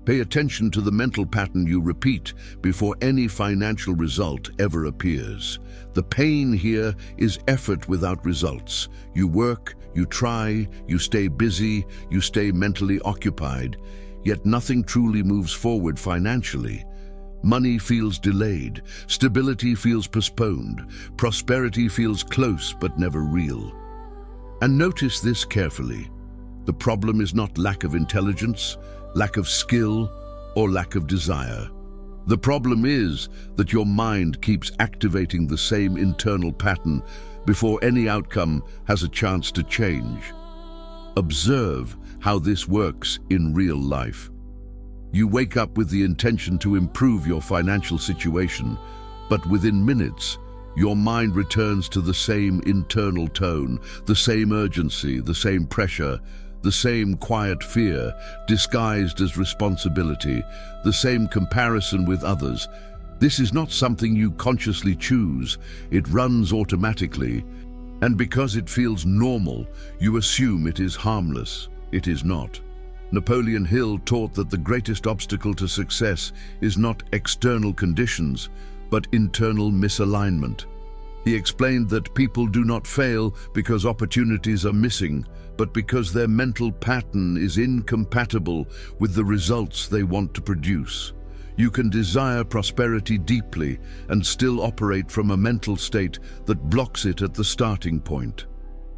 Pay attention to the mental pattern you repeat before any financial result ever appears. The pain here is effort without results. You work, you try, you stay busy, you stay mentally occupied, yet nothing truly moves forward financially. Money feels delayed, stability feels postponed, prosperity feels close but never real. And notice this carefully. The problem is not lack of intelligence, lack of skill, or lack of desire. The problem is that your mind keeps activating the same internal pattern before any outcome has a chance to change. Observe how this works in real life. You wake up with the intention to improve your financial situation, but within minutes, your mind returns to the same internal tone, the same urgency, the same pressure, the same quiet fear disguised as responsibility, the same comparison with others. This is not something you consciously choose. It runs automatically. And because it feels normal, you assume it is harmless. It is not. Napoleon Hill taught that the greatest obstacle to success is not external conditions, but internal misalignment. He explained that people do not fail because opportunities are missing, but because their mental pattern is incompatible with the results they want to produce. You can desire prosperity deeply and still operate from a mental state that blocks it at the starting point.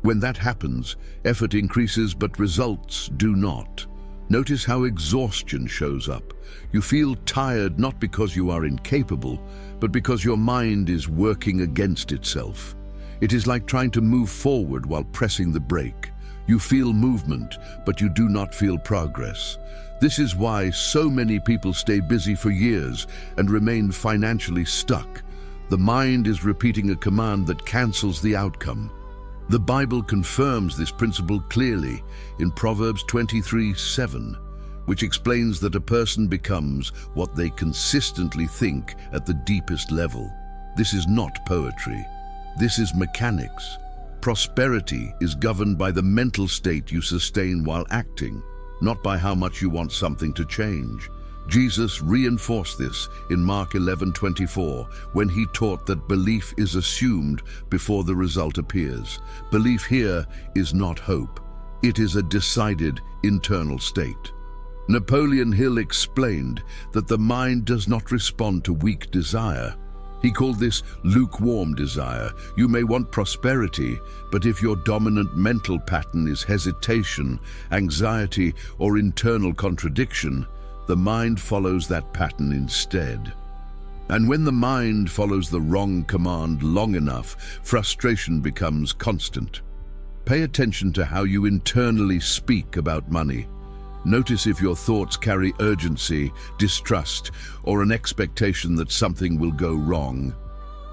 When that happens, effort increases but results do not. Notice how exhaustion shows up. You feel tired not because you are incapable, but because your mind is working against itself. It is like trying to move forward while pressing the brake. You feel movement, but you do not feel progress. This is why so many people stay busy for years and remain financially stuck. The mind is repeating a command that cancels the outcome. The Bible confirms this principle clearly in Proverbs 23:7, which explains that a person becomes what they consistently think at the deepest level. This is not poetry. This is mechanics. Prosperity is governed by the mental state you sustain while acting, not by how much you want something to change. Jesus reinforced this in Mark 11:24 when he taught that belief is assumed before the result appears. Belief here is not hope. It is a decided internal state. Napoleon Hill explained that the mind does not respond to weak desire. He called this lukewarm desire. You may want prosperity, but if your dominant mental pattern is hesitation, anxiety, or internal contradiction, the mind follows that pattern instead. And when the mind follows the wrong command long enough, frustration becomes constant. Pay attention to how you internally speak about money. Notice if your thoughts carry urgency, distrust, or an expectation that something will go wrong.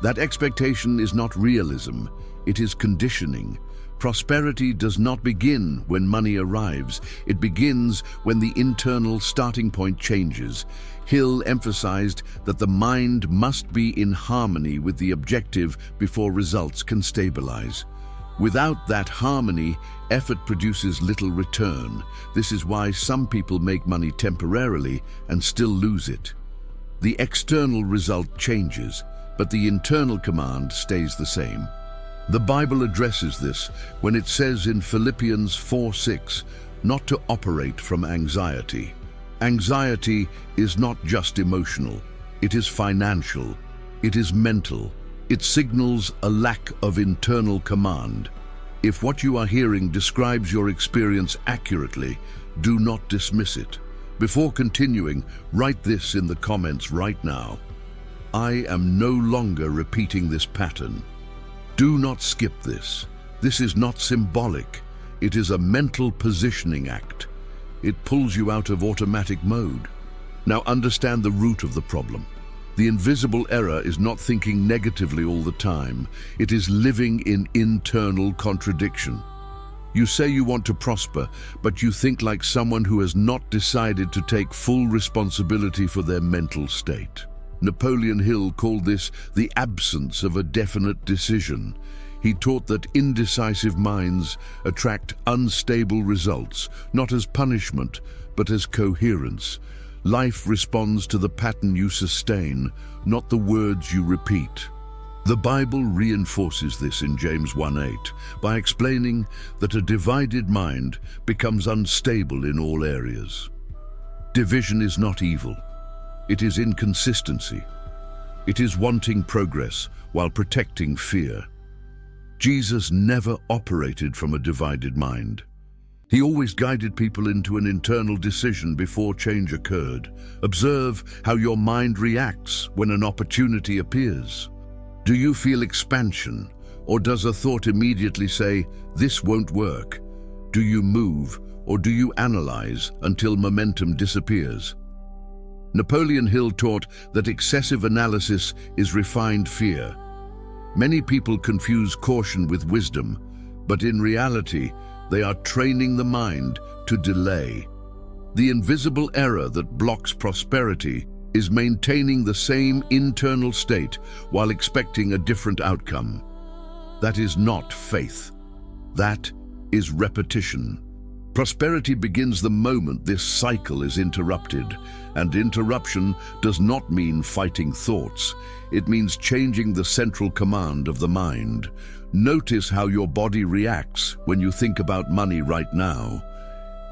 That expectation is not realism, it is conditioning. Prosperity does not begin when money arrives. It begins when the internal starting point changes. Hill emphasized that the mind must be in harmony with the objective before results can stabilize. Without that harmony, effort produces little return. This is why some people make money temporarily and still lose it. The external result changes, but the internal command stays the same. The Bible addresses this when it says in Philippians 4:6 not to operate from anxiety. Anxiety is not just emotional, it is financial, it is mental. It signals a lack of internal command. If what you are hearing describes your experience accurately, do not dismiss it. Before continuing, write this in the comments right now. I am no longer repeating this pattern. Do not skip this. This is not symbolic. It is a mental positioning act. It pulls you out of automatic mode. Now understand the root of the problem. The invisible error is not thinking negatively all the time. It is living in internal contradiction. You say you want to prosper, but you think like someone who has not decided to take full responsibility for their mental state. Napoleon Hill called this the absence of a definite decision. He taught that indecisive minds attract unstable results, not as punishment, but as coherence. Life responds to the pattern you sustain, not the words you repeat. The Bible reinforces this in James 1:8 by explaining that a divided mind becomes unstable in all areas. Division is not evil. It is inconsistency. It is wanting progress while protecting fear. Jesus never operated from a divided mind. He always guided people into an internal decision before change occurred. Observe how your mind reacts when an opportunity appears. Do you feel expansion, or does a thought immediately say, "This won't work"? Do you move, or do you analyze until momentum disappears? Napoleon Hill taught that excessive analysis is refined fear. Many people confuse caution with wisdom, but in reality, they are training the mind to delay. The invisible error that blocks prosperity is maintaining the same internal state while expecting a different outcome. That is not faith. That is repetition. Prosperity begins the moment this cycle is interrupted, and interruption does not mean fighting thoughts. It means changing the central command of the mind. Notice how your body reacts when you think about money right now.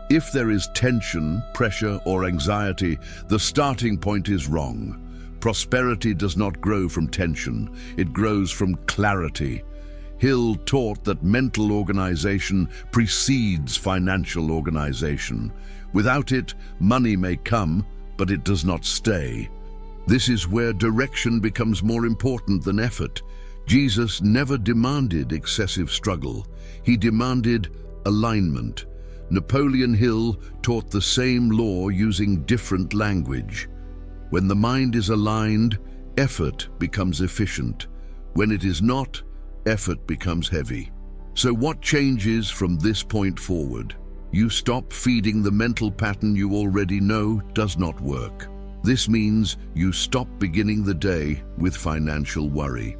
If there is tension, pressure, or anxiety, the starting point is wrong. Prosperity does not grow from tension, it grows from clarity. Hill taught that mental organization precedes financial organization. Without it, money may come, but it does not stay. This is where direction becomes more important than effort. Jesus never demanded excessive struggle. He demanded alignment. Napoleon Hill taught the same law using different language. When the mind is aligned, effort becomes efficient. When it is not, effort becomes heavy. So what changes from this point forward? You stop feeding the mental pattern you already know does not work. This means you stop beginning the day with financial worry.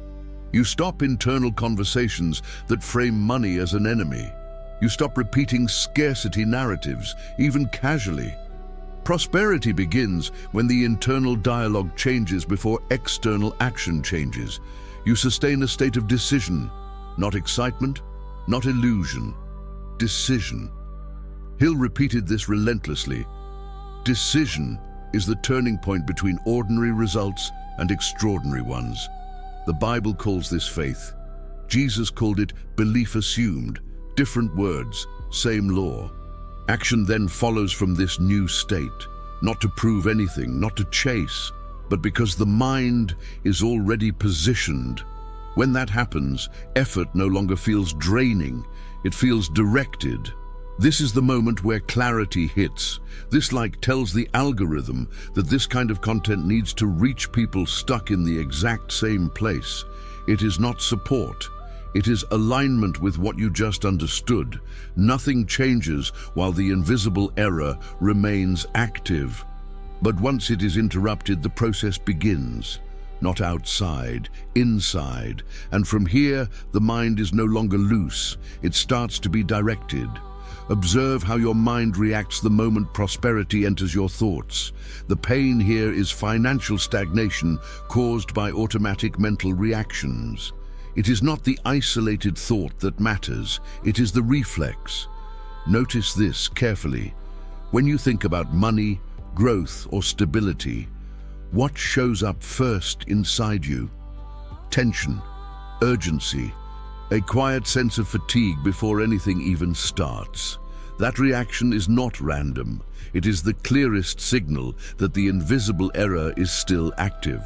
You stop internal conversations that frame money as an enemy. You stop repeating scarcity narratives, even casually. Prosperity begins when the internal dialogue changes before external action changes. You sustain a state of decision, not excitement, not illusion. Decision. Hill repeated this relentlessly. Decision is the turning point between ordinary results and extraordinary ones. The Bible calls this faith. Jesus called it belief assumed. Different words, same law. Action then follows from this new state, not to prove anything, not to chase, but because the mind is already positioned. When that happens, effort no longer feels draining, it feels directed. This is the moment where clarity hits. This tells the algorithm that this kind of content needs to reach people stuck in the exact same place. It is not support. It is alignment with what you just understood. Nothing changes while the invisible error remains active. But once it is interrupted, the process begins. Not outside, inside. And from here, the mind is no longer loose. It starts to be directed. Observe how your mind reacts the moment prosperity enters your thoughts. The pain here is financial stagnation caused by automatic mental reactions. It is not the isolated thought that matters, it is the reflex. Notice this carefully. When you think about money, growth, or stability, what shows up first inside you? Tension, urgency, a quiet sense of fatigue before anything even starts. That reaction is not random. It is the clearest signal that the invisible error is still active.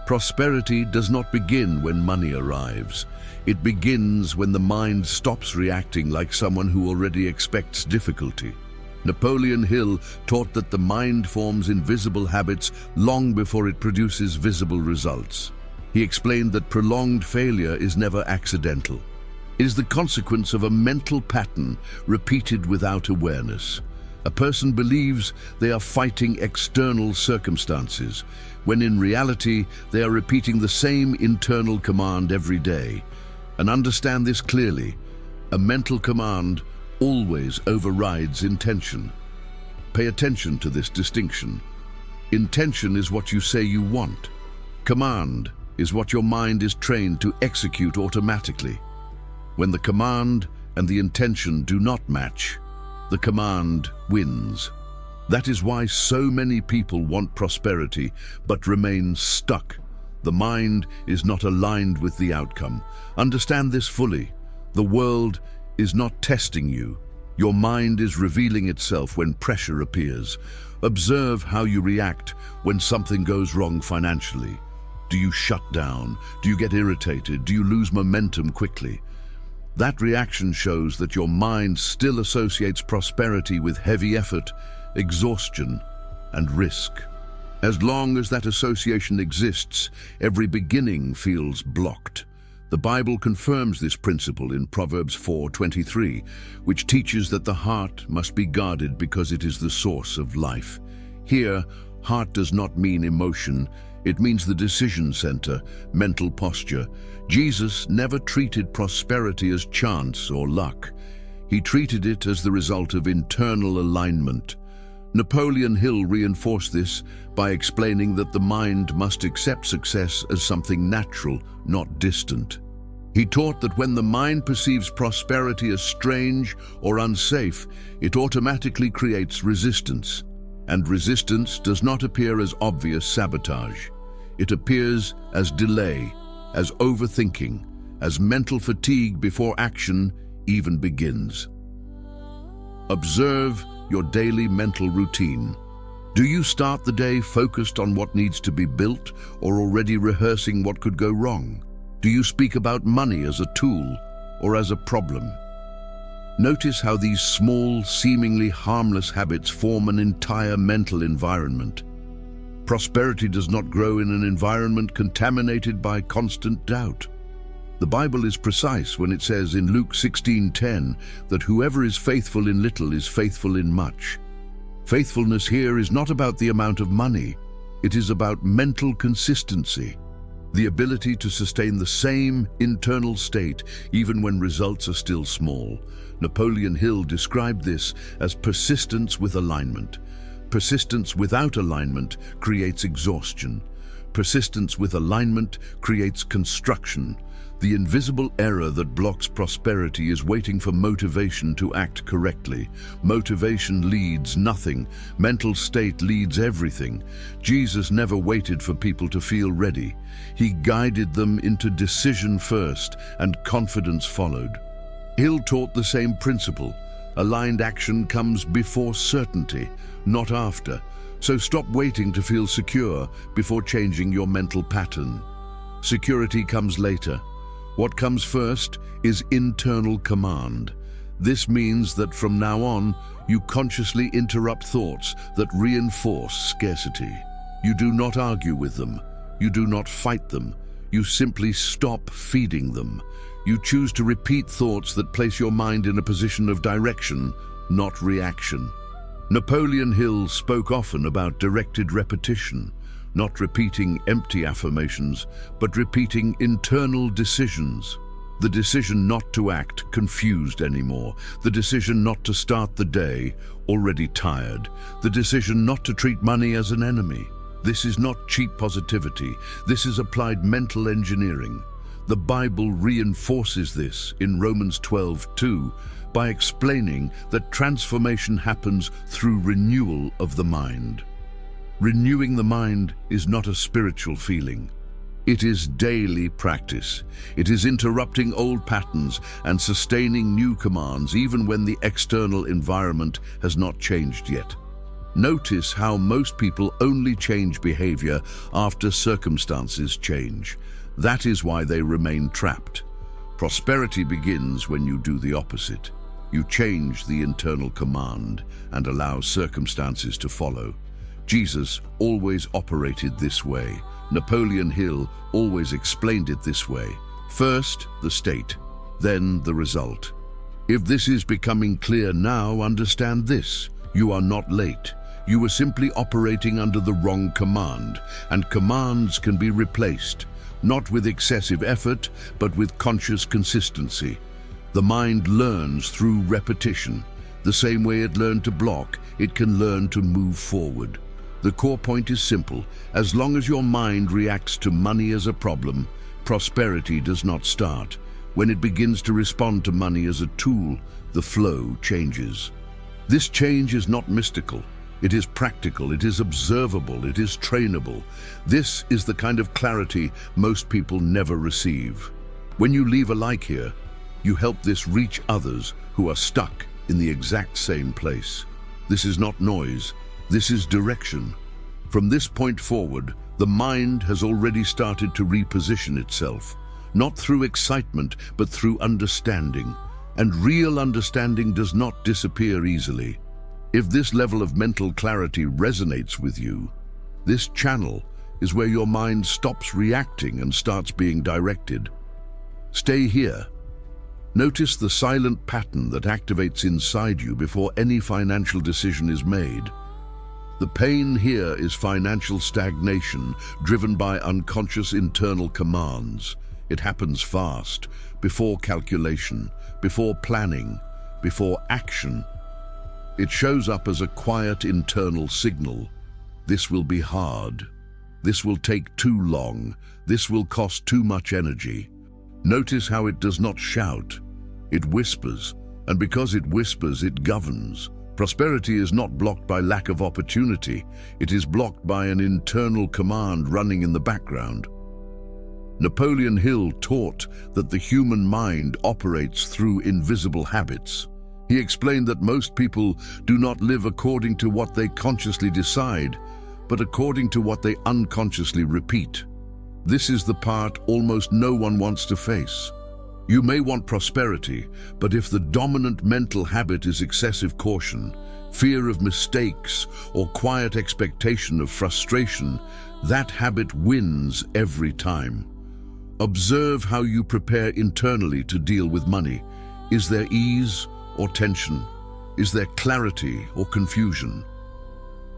Prosperity does not begin when money arrives. It begins when the mind stops reacting like someone who already expects difficulty. Napoleon Hill taught that the mind forms invisible habits long before it produces visible results. He explained that prolonged failure is never accidental. It is the consequence of a mental pattern repeated without awareness. A person believes they are fighting external circumstances, when in reality they are repeating the same internal command every day. And understand this clearly, a mental command always overrides intention. Pay attention to this distinction. Intention is what you say you want. Command is what your mind is trained to execute automatically. When the command and the intention do not match, the command wins. That is why so many people want prosperity but remain stuck. The mind is not aligned with the outcome. Understand this fully. The world is not testing you. Your mind is revealing itself when pressure appears. Observe how you react when something goes wrong financially. Do you shut down? Do you get irritated? Do you lose momentum quickly? That reaction shows that your mind still associates prosperity with heavy effort, exhaustion, and risk. As long as that association exists, every beginning feels blocked. The Bible confirms this principle in Proverbs 4:23, which teaches that the heart must be guarded because it is the source of life. Here, heart does not mean emotion, it means the decision center, mental posture. Jesus never treated prosperity as chance or luck. He treated it as the result of internal alignment. Napoleon Hill reinforced this by explaining that the mind must accept success as something natural, not distant. He taught that when the mind perceives prosperity as strange or unsafe, it automatically creates resistance. And resistance does not appear as obvious sabotage. It appears as delay, as overthinking, as mental fatigue before action even begins. Observe your daily mental routine. Do you start the day focused on what needs to be built or already rehearsing what could go wrong? Do you speak about money as a tool or as a problem? Notice how these small, seemingly harmless habits form an entire mental environment. Prosperity does not grow in an environment contaminated by constant doubt. The Bible is precise when it says in Luke 16:10 that whoever is faithful in little is faithful in much. Faithfulness here is not about the amount of money. It is about mental consistency, the ability to sustain the same internal state even when results are still small. Napoleon Hill described this as persistence with alignment. Persistence without alignment creates exhaustion. Persistence with alignment creates construction. The invisible error that blocks prosperity is waiting for motivation to act correctly. Motivation leads nothing. Mental state leads everything. Jesus never waited for people to feel ready. He guided them into decision first, and confidence followed. Hill taught the same principle. Aligned action comes before certainty, not after. So stop waiting to feel secure before changing your mental pattern. Security comes later. What comes first is internal command. This means that from now on, you consciously interrupt thoughts that reinforce scarcity. You do not argue with them. You do not fight them. You simply stop feeding them. You choose to repeat thoughts that place your mind in a position of direction, not reaction. Napoleon Hill spoke often about directed repetition, not repeating empty affirmations, but repeating internal decisions. The decision not to act confused anymore. The decision not to start the day already tired. The decision not to treat money as an enemy. This is not cheap positivity. This is applied mental engineering. The Bible reinforces this in Romans 12:2 by explaining that transformation happens through renewal of the mind. Renewing the mind is not a spiritual feeling. It is daily practice. It is interrupting old patterns and sustaining new commands even when the external environment has not changed yet. Notice how most people only change behavior after circumstances change. That is why they remain trapped. Prosperity begins when you do the opposite. You change the internal command and allow circumstances to follow. Jesus always operated this way. Napoleon Hill always explained it this way. First, the state, then the result. If this is becoming clear now, understand this. You are not late. You are simply operating under the wrong command, and commands can be replaced, not with excessive effort, but with conscious consistency. The mind learns through repetition. The same way it learned to block, it can learn to move forward. The core point is simple. As long as your mind reacts to money as a problem, prosperity does not start. When it begins to respond to money as a tool, the flow changes. This change is not mystical. It is practical, it is observable, it is trainable. This is the kind of clarity most people never receive. When you leave a like here, you help this reach others who are stuck in the exact same place. This is not noise, this is direction. From this point forward, the mind has already started to reposition itself, not through excitement, but through understanding. And real understanding does not disappear easily. If this level of mental clarity resonates with you, this channel is where your mind stops reacting and starts being directed. Stay here. Notice the silent pattern that activates inside you before any financial decision is made. The pain here is financial stagnation driven by unconscious internal commands. It happens fast, before calculation, before planning, before action. It shows up as a quiet internal signal. This will be hard. This will take too long. This will cost too much energy. Notice how it does not shout. It whispers, and because it whispers, it governs. Prosperity is not blocked by lack of opportunity. It is blocked by an internal command running in the background. Napoleon Hill taught that the human mind operates through invisible habits. He explained that most people do not live according to what they consciously decide, but according to what they unconsciously repeat. This is the part almost no one wants to face. You may want prosperity, but if the dominant mental habit is excessive caution, fear of mistakes, or quiet expectation of frustration, that habit wins every time. Observe how you prepare internally to deal with money. Is there ease or tension? Is there clarity or confusion?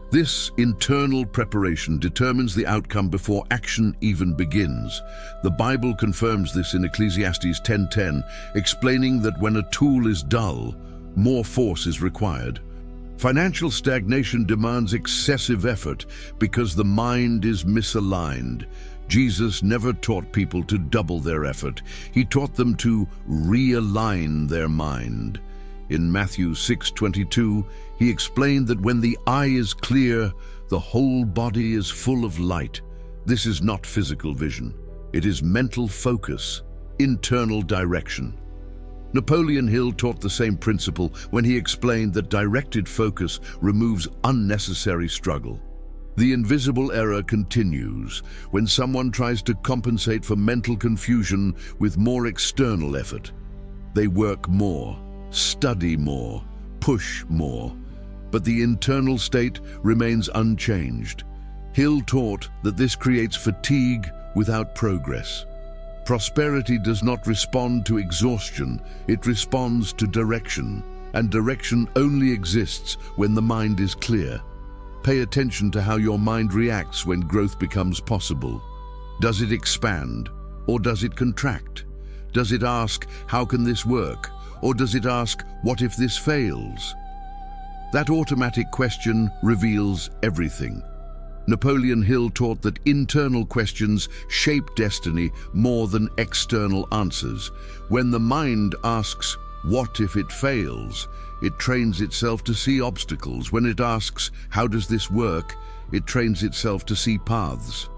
This internal preparation determines the outcome before action even begins. The Bible confirms this in Ecclesiastes 10:10, explaining that when a tool is dull, more force is required. Financial stagnation demands excessive effort because the mind is misaligned. Jesus never taught people to double their effort. He taught them to realign their mind. In Matthew 6:22, he explained that when the eye is clear, the whole body is full of light. This is not physical vision. It is mental focus, internal direction. Napoleon Hill taught the same principle when he explained that directed focus removes unnecessary struggle. The invisible error continues when someone tries to compensate for mental confusion with more external effort. They work more, study more, push more, but the internal state remains unchanged. Hill taught that this creates fatigue without progress. Prosperity does not respond to exhaustion, it responds to direction, and direction only exists when the mind is clear. Pay attention to how your mind reacts when growth becomes possible. Does it expand, or does it contract? Does it ask, how can this work? Or does it ask, what if this fails? That automatic question reveals everything. Napoleon Hill taught that internal questions shape destiny more than external answers. When the mind asks, what if it fails? It trains itself to see obstacles. When it asks, how does this work? It trains itself to see paths.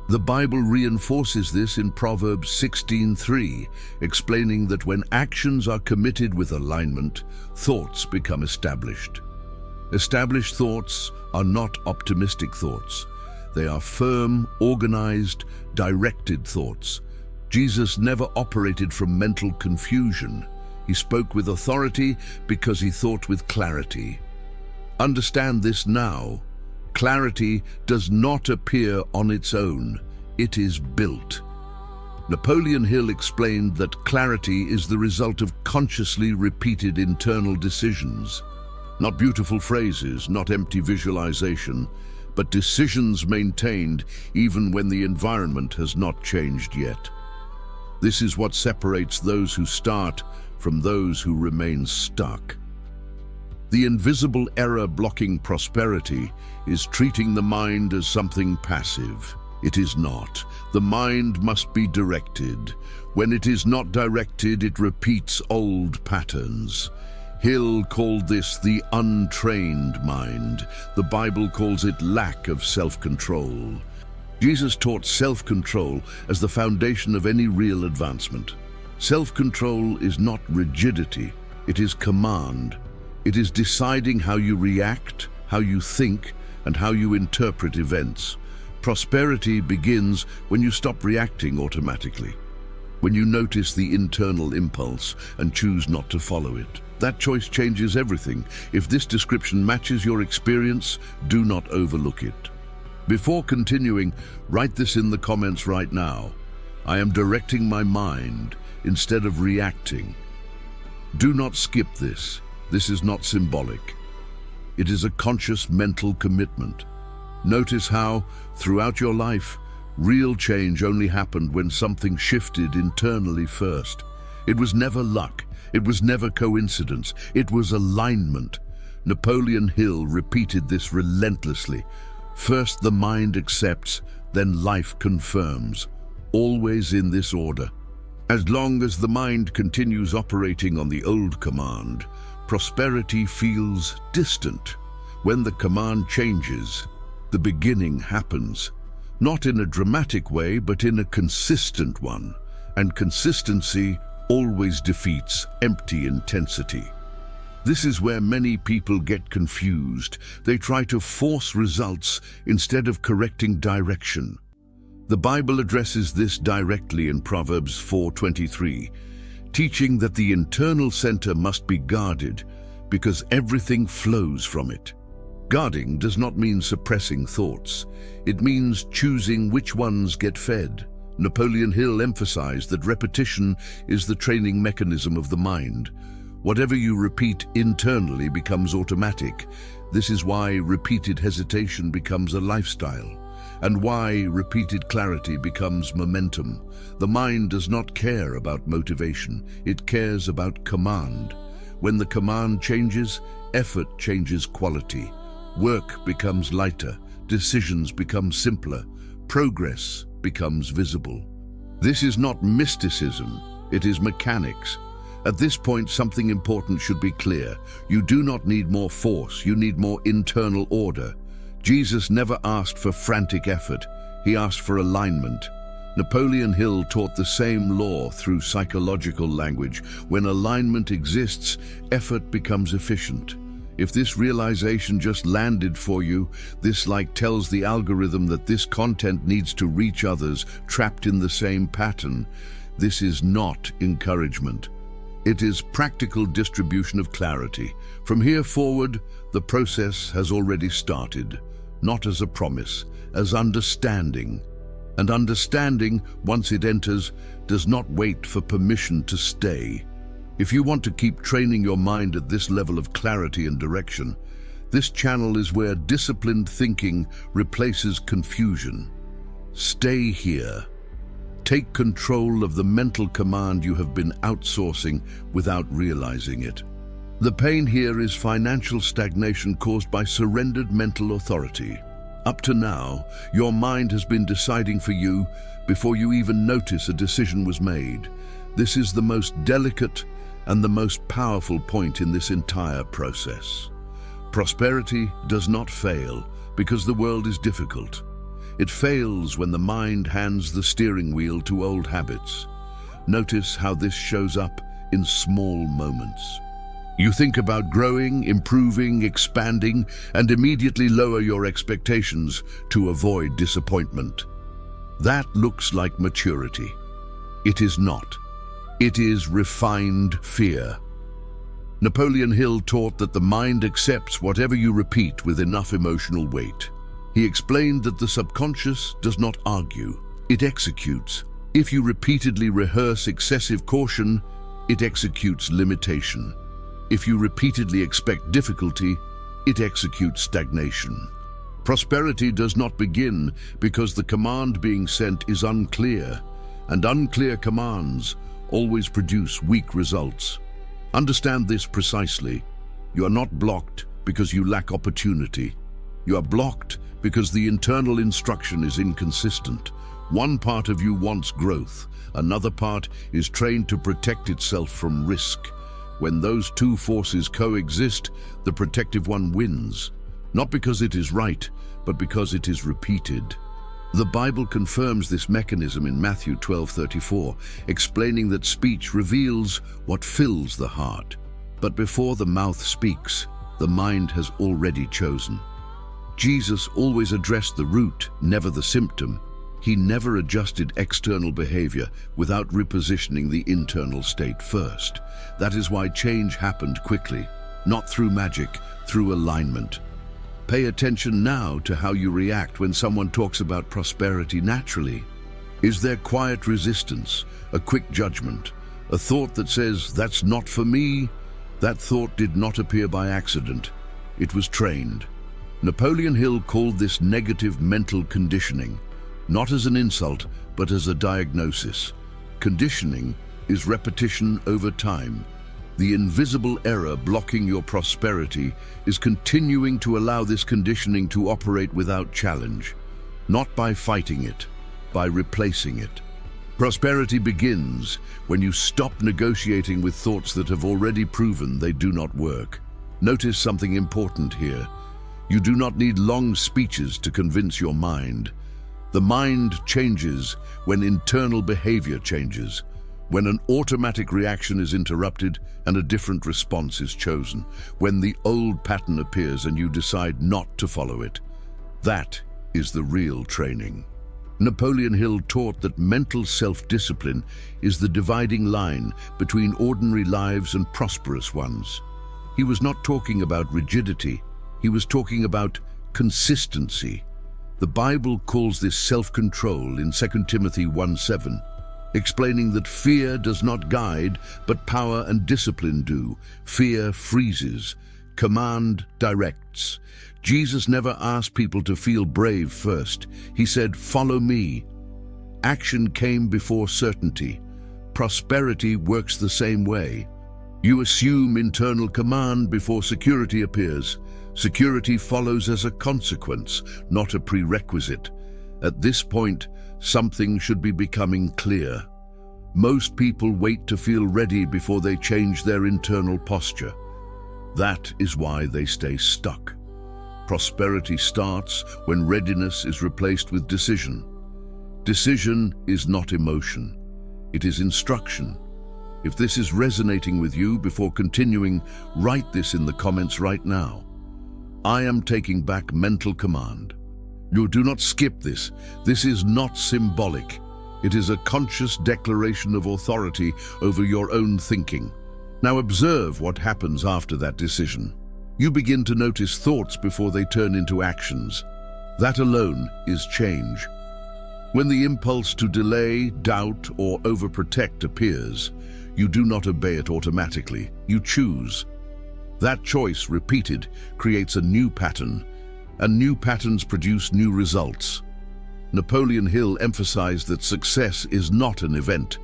The Bible reinforces this in Proverbs 16:3, explaining that when actions are committed with alignment, thoughts become established. Established thoughts are not optimistic thoughts. They are firm, organized, directed thoughts. Jesus never operated from mental confusion. He spoke with authority because he thought with clarity. Understand this now. Clarity does not appear on its own. It is built. Napoleon Hill explained that clarity is the result of consciously repeated internal decisions. Not beautiful phrases, not empty visualization, but decisions maintained even when the environment has not changed yet. This is what separates those who start from those who remain stuck. The invisible error blocking prosperity is treating the mind as something passive. It is not. The mind must be directed. When it is not directed, it repeats old patterns. Hill called this the untrained mind. The Bible calls it lack of self-control. Jesus taught self-control as the foundation of any real advancement. Self-control is not rigidity, it is command. It is deciding how you react, how you think, and how you interpret events. Prosperity begins when you stop reacting automatically, when you notice the internal impulse and choose not to follow it. That choice changes everything. If this description matches your experience, do not overlook it. Before continuing, write this in the comments right now. I am directing my mind instead of reacting. Do not skip this. This is not symbolic. It is a conscious mental commitment. Notice how, throughout your life, real change only happened when something shifted internally first. It was never luck. It was never coincidence. It was alignment. Napoleon Hill repeated this relentlessly. First the mind accepts, then life confirms. Always in this order. As long as the mind continues operating on the old command, prosperity feels distant. When the command changes, the beginning happens. Not in a dramatic way, but in a consistent one. And consistency always defeats empty intensity. This is where many people get confused. They try to force results instead of correcting direction. The Bible addresses this directly in Proverbs 4:23, teaching that the internal center must be guarded because everything flows from it. Guarding does not mean suppressing thoughts. It means choosing which ones get fed. Napoleon Hill emphasized that repetition is the training mechanism of the mind. Whatever you repeat internally becomes automatic. This is why repeated hesitation becomes a lifestyle, and why repeated clarity becomes momentum. The mind does not care about motivation, it cares about command. When the command changes, effort changes quality. Work becomes lighter, decisions become simpler, progress becomes visible. This is not mysticism, it is mechanics. At this point, something important should be clear. You do not need more force, you need more internal order. Jesus never asked for frantic effort, he asked for alignment. Napoleon Hill taught the same law through psychological language. When alignment exists, effort becomes efficient. If this realization just landed for you, this tells the algorithm that this content needs to reach others trapped in the same pattern. This is not encouragement. It is practical distribution of clarity. From here forward, the process has already started, not as a promise, as understanding. And understanding, once it enters, does not wait for permission to stay. If you want to keep training your mind at this level of clarity and direction, this channel is where disciplined thinking replaces confusion. Stay here. Take control of the mental command you have been outsourcing without realizing it. The pain here is financial stagnation caused by surrendered mental authority. Up to now, your mind has been deciding for you before you even notice a decision was made. This is the most delicate and the most powerful point in this entire process. Prosperity does not fail because the world is difficult. It fails when the mind hands the steering wheel to old habits. Notice how this shows up in small moments. You think about growing, improving, expanding, and immediately lower your expectations to avoid disappointment. That looks like maturity. It is not. It is refined fear. Napoleon Hill taught that the mind accepts whatever you repeat with enough emotional weight. He explained that the subconscious does not argue, it executes. If you repeatedly rehearse excessive caution, it executes limitation. If you repeatedly expect difficulty, it executes stagnation. Prosperity does not begin because the command being sent is unclear, and unclear commands always produce weak results. Understand this precisely. You are not blocked because you lack opportunity. You are blocked because the internal instruction is inconsistent. One part of you wants growth. Another part is trained to protect itself from risk. When those two forces coexist, the protective one wins. Not because it is right, but because it is repeated. The Bible confirms this mechanism in Matthew 12:34, explaining that speech reveals what fills the heart. But before the mouth speaks, the mind has already chosen. Jesus always addressed the root, never the symptom. He never adjusted external behavior without repositioning the internal state first. That is why change happened quickly, not through magic, through alignment. Pay attention now to how you react when someone talks about prosperity naturally. Is there quiet resistance, a quick judgment, a thought that says, "That's not for me"? That thought did not appear by accident. It was trained. Napoleon Hill called this negative mental conditioning, not as an insult, but as a diagnosis. Conditioning is repetition over time. The invisible error blocking your prosperity is continuing to allow this conditioning to operate without challenge, not by fighting it, by replacing it. Prosperity begins when you stop negotiating with thoughts that have already proven they do not work. Notice something important here. You do not need long speeches to convince your mind. The mind changes when internal behavior changes, when an automatic reaction is interrupted and a different response is chosen, when the old pattern appears and you decide not to follow it. That is the real training. Napoleon Hill taught that mental self-discipline is the dividing line between ordinary lives and prosperous ones. He was not talking about rigidity, he was talking about consistency. The Bible calls this self-control in 2 Timothy 1:7, explaining that fear does not guide, but power and discipline do. Fear freezes, command directs. Jesus never asked people to feel brave first. He said, "Follow me." Action came before certainty. Prosperity works the same way. You assume internal command before security appears. Security follows as a consequence, not a prerequisite. At this point, something should be becoming clear. Most people wait to feel ready before they change their internal posture. That is why they stay stuck. Prosperity starts when readiness is replaced with decision. Decision is not emotion. It is instruction. If this is resonating with you, before continuing, write this in the comments right now. I am taking back mental command. You do not skip this. This is not symbolic. It is a conscious declaration of authority over your own thinking. Now observe what happens after that decision. You begin to notice thoughts before they turn into actions. That alone is change. When the impulse to delay, doubt, or overprotect appears, you do not obey it automatically. You choose. That choice, repeated, creates a new pattern, and new patterns produce new results. Napoleon Hill emphasized that success is not an event.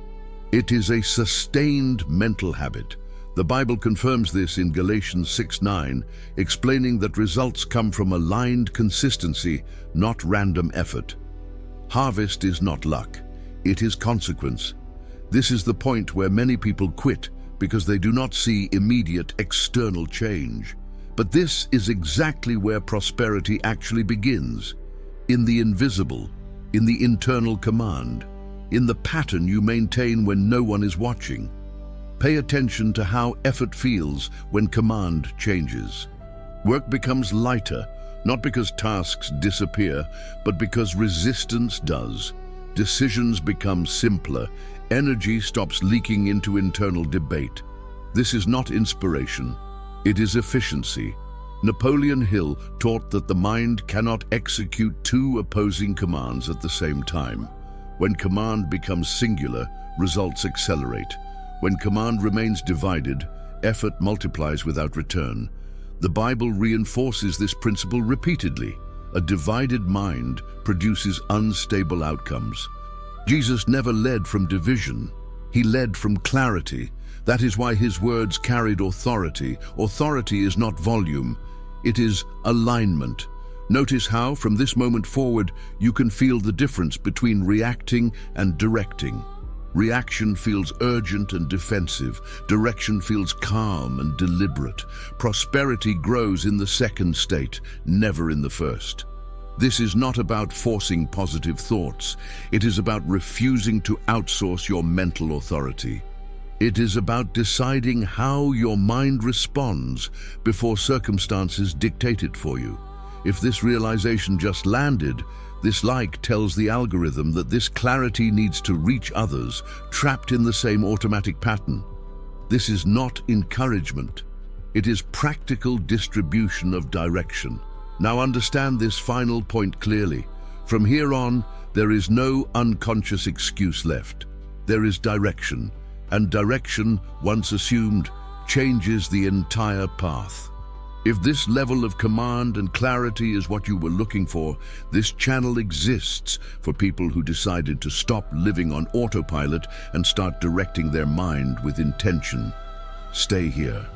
It is a sustained mental habit. The Bible confirms this in Galatians 6:9, explaining that results come from aligned consistency, not random effort. Harvest is not luck, it is consequence. This is the point where many people quit because they do not see immediate external change. But this is exactly where prosperity actually begins, in the invisible, in the internal command, in the pattern you maintain when no one is watching. Pay attention to how effort feels when command changes. Work becomes lighter, not because tasks disappear, but because resistance does. Decisions become simpler. Energy stops leaking into internal debate. This is not inspiration. It is efficiency. Napoleon Hill taught that the mind cannot execute two opposing commands at the same time. When command becomes singular, results accelerate. When command remains divided, effort multiplies without return. The Bible reinforces this principle repeatedly. A divided mind produces unstable outcomes. Jesus never led from division. He led from clarity. That is why his words carried authority. Authority is not volume, it is alignment. Notice how, from this moment forward, you can feel the difference between reacting and directing. Reaction feels urgent and defensive. Direction feels calm and deliberate. Prosperity grows in the second state, never in the first. This is not about forcing positive thoughts. It is about refusing to outsource your mental authority. It is about deciding how your mind responds before circumstances dictate it for you. If this realization just landed, this like tells the algorithm that this clarity needs to reach others, trapped in the same automatic pattern. This is not encouragement. It is practical distribution of direction. Now understand this final point clearly. From here on, there is no unconscious excuse left. There is direction, and direction, once assumed, changes the entire path. If this level of command and clarity is what you were looking for, this channel exists for people who decided to stop living on autopilot and start directing their mind with intention. Stay here.